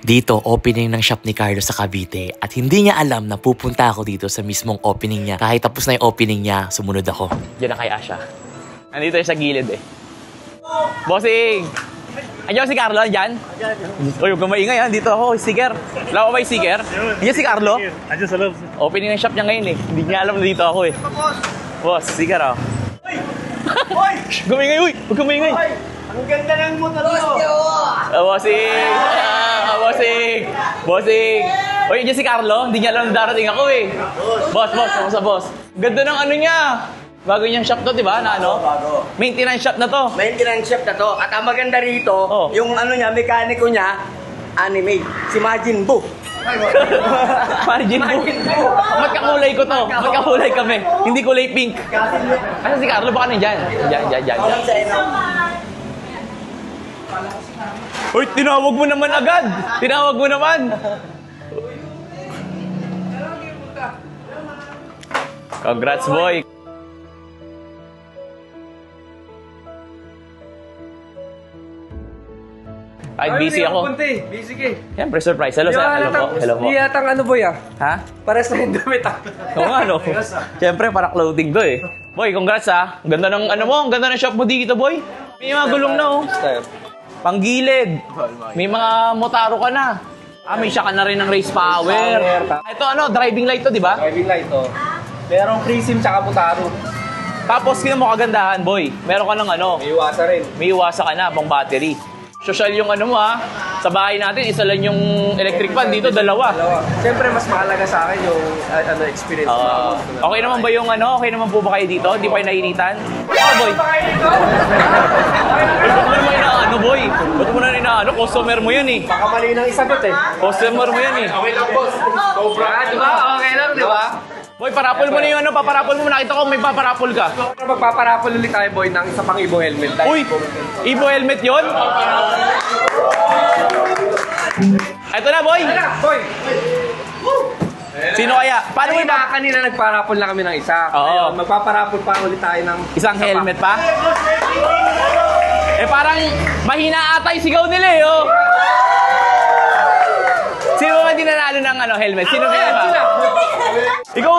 Dito, opening ng shop ni Carlo sa Cavite at hindi niya alam na pupunta ako dito sa mismong opening niya. Kahit tapos na yung opening niya, sumunod ako. Diyan na kay Asha. Nandito yung sa gilid eh. Bossing! Andiyan si Carlo, dyan? Uy, huwag kang maingay ha. Dito ako, sticker. Wala ko ba yung sticker? Andiyan si Carlo? Andiyan sa loob. Opening ng shop niya ngayon eh. Hindi niya alam na dito ako eh. Boss, sticker oh. Hoy! Gumingay, uy! Huwag kang maingay. Ang ganda ng motor mo! Bossing! Bossing! Bossing! Uy, andiyan si Carlo. Hindi niya alam na darating ako eh. Boss, kamusta boss? Ganda ng ano niya. Bago niyang shop to, di ba? Na ano? Bago. Maintenance shop na to. Maintenance shop na to. At ang maganda rito, yung ano niya, mekaniko niya, anime. Si Majin Buu. Majin Buu. Magkakulay ko to. Magkakulay kami. Hindi kulay pink. Asa si Carlo? Baka nandiyan. Diyan. Uy, tinawag mo naman agad. Tinawag mo naman. Congrats, boy. Ay, busy ako. Busy ka eh. Siyempre, surprise. Hello po. Hindi yatang ano boy ah. Ha? Pares na yung damit ah. Oo nga, no? Siyempre, para clothing to eh. Boy, congrats ha. Ang ganda ng ano mo, ang ganda ng shop mo dito, boy. May mga gulong na oh. Panggilid. May mga motaro ka na. May siya ka na rin ng race power. Ito ano, driving light to, di ba? Driving light oh. Merong Prism tsaka Motaro. Tapos, kina mo kagandahan, boy. Meron ka ng ano. May iwasa rin. May iwasa ka na, pang battery. Social yung ano mo ha. Sa bahay natin, isa lang yung electric fan. Dito, dalawa. Siyempre, mas mahalaga sa akin yung experience. Okay naman ba yung ano? Okay naman po ba kayo dito? Hindi pa kayo nainitan? Ano, boy? Ba't mo naman inaano, boy? Ba't mo naman inaano? Customer mo yan eh. Baka mali nang isagot eh. Customer mo yan eh. Okay lang, boss. Diba? Okay lang, diba? Boy, parapol mo na yung ano, paparapol mo. Nakita ko may paparapol ka. Magpaparapol ulit tayo, boy, ng isa pang Ibo helmet. Uy! Ibo helmet yun? Ito na, boy! Boy! Sino kaya? Paano mo ba? Kanina nagparapol na kami ng isa. Oo. Ngayon, magpaparapol pa ulit tayo ng Isang helmet pa? Eh parang mahina ata yung sigaw nila eh, oh! Sino ba hindi nanalo ng ano, helmet? Sino kaya ba? Ikaw,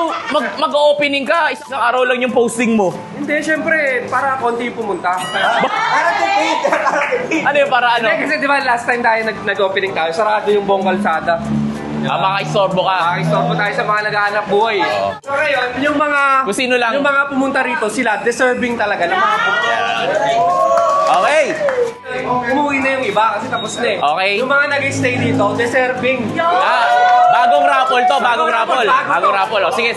mag-opening ka, isang araw lang yung posting mo. Hindi, syempre, para konti pumunta. Ano yung para ano? Hindi, kasi di ba last time tayo nag-opening tayo, sarado yung buong kalsada. Makaistorbo ka. Makaistorbo tayo sa mga naghahanap buhay. So ngayon, yung mga... Kung sino lang. Yung mga pumunta rito, sila deserving talaga ng mga pumunta. Okay. Umuwi na yung iba kasi tapos na eh. Okay. Yung mga nag-stay dito, deserving. Bagong raffle to, bagong raffle. Bagong raffle. O, sige.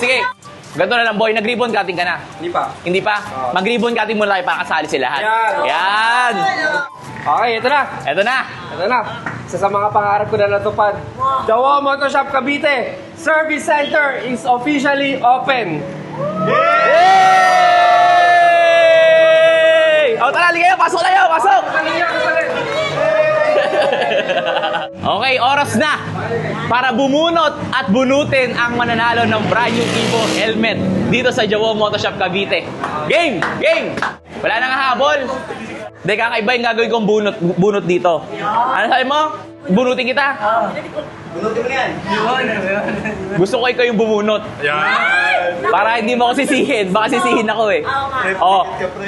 Ganto na lang, boy. Nag-ribbon cutting ka na. Hindi pa. Hindi pa? Mag-ribbon cutting muna tayo para kasali si lahat. Yan. Okay, ito na. Ito na. Isa sa mga pangarap ko na natupad. Jawa Motor Shop Cavite Service Center is officially open. Yay! O, tara, ligayo. Pasok tayo. Pasok. Okay, oras na para bumunot at bunutin ang mananalo ng brand new Ibo helmet dito sa Jawa Motor Shop Cavite. Game! Wala nang habol. Hindi, kakaiba yung gagawin kong bunot dito. Ano sabi mo? Bunutin kita? Bunutin mo yan. Gusto ko ikaw yung bumunot. Para hindi mo ako sisihin. Baka sisihin ako eh.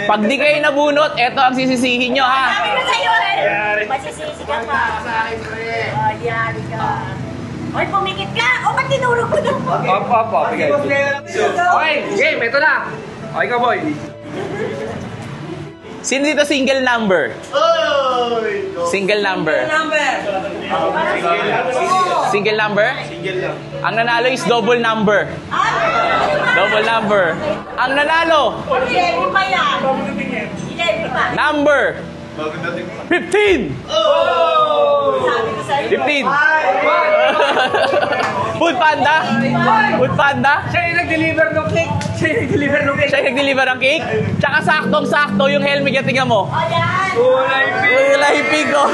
Pag di kayo nabunot, eto ang sisisihin nyo ha. Sabi ko sa'yo eh. Masisisi ka pa. Yan ka. Oy, pumikit ka. O, ba't tinurog ko doon? Opo. Okay, game. Ito na. Okay ka, boy. Sino dito single number? Single number. Single number? Ang nanalo is double number. Double number. Ang nanalo? 11 pa yan. 11 pa. Number? 15! Sabi ko sa'yo. 15! Food Panda? Food Panda? Siya yung nag-deliver ng cake. Siya yung nag-deliver ng cake? Tsaka saktong-sakto yung helmet niya, tingnan mo. Ayan. Kulay pink, oh.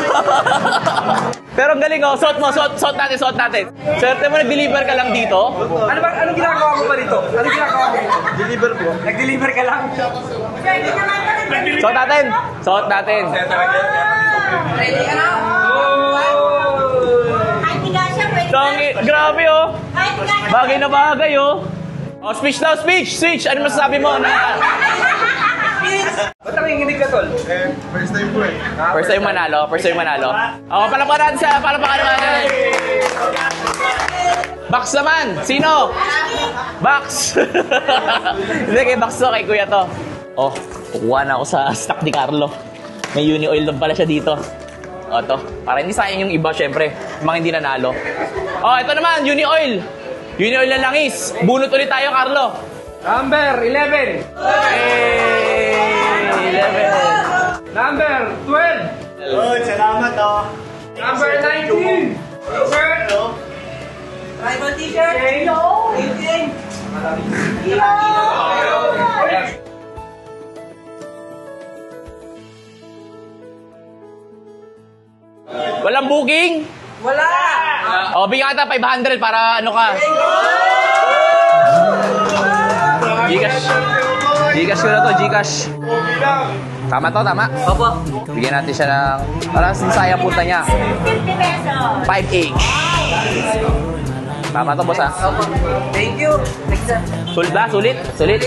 Pero ang galing, oh. Suot natin. Swerte mo, nag-deliver ka lang dito. Anong ginagawa mo pa dito? Anong ginagawa mo? Deliver po. Nag-deliver ka lang? Suot natin. Ready ka na? Grabe, oh. Bagay na bagay, oh. Oh, speech daw, speech! Speech! Ano masasabi mo? Ba't nanginginig ka, tol? First time po eh. First time manalo, first time manalo. Oh, palakpakan natin siya, palakpakan natin. Bax naman, sino? Bax. Hindi, kay Bax to, kay Kuya to. Oh, kukuha na ako sa stock ni Carlo. May uni oil lang pala siya dito. O, to. Para hindi sayang yung iba, syempre. Yung mga hindi nanalo. Oh, ito naman, uni oil. Uni oil na langis. Bunot ulit tayo, Carlo. Number 11. Hey! 11. Number 12. Oh, salamat oh. Number 19. Shirt. Tribal t-shirt. Yo! Walang booking? Wala! O, bigyan kita 500 para ano ka. Gcash. Gcash ko na to, Gcash. Tama to, tama? Opo. Bigyan natin siya ng... Parang sinsaya punta niya. 50 pesos. 5 each. Tama to, boss, ha? Opo. Thank you. Next time. Sulit ba? Sulit? Sulit?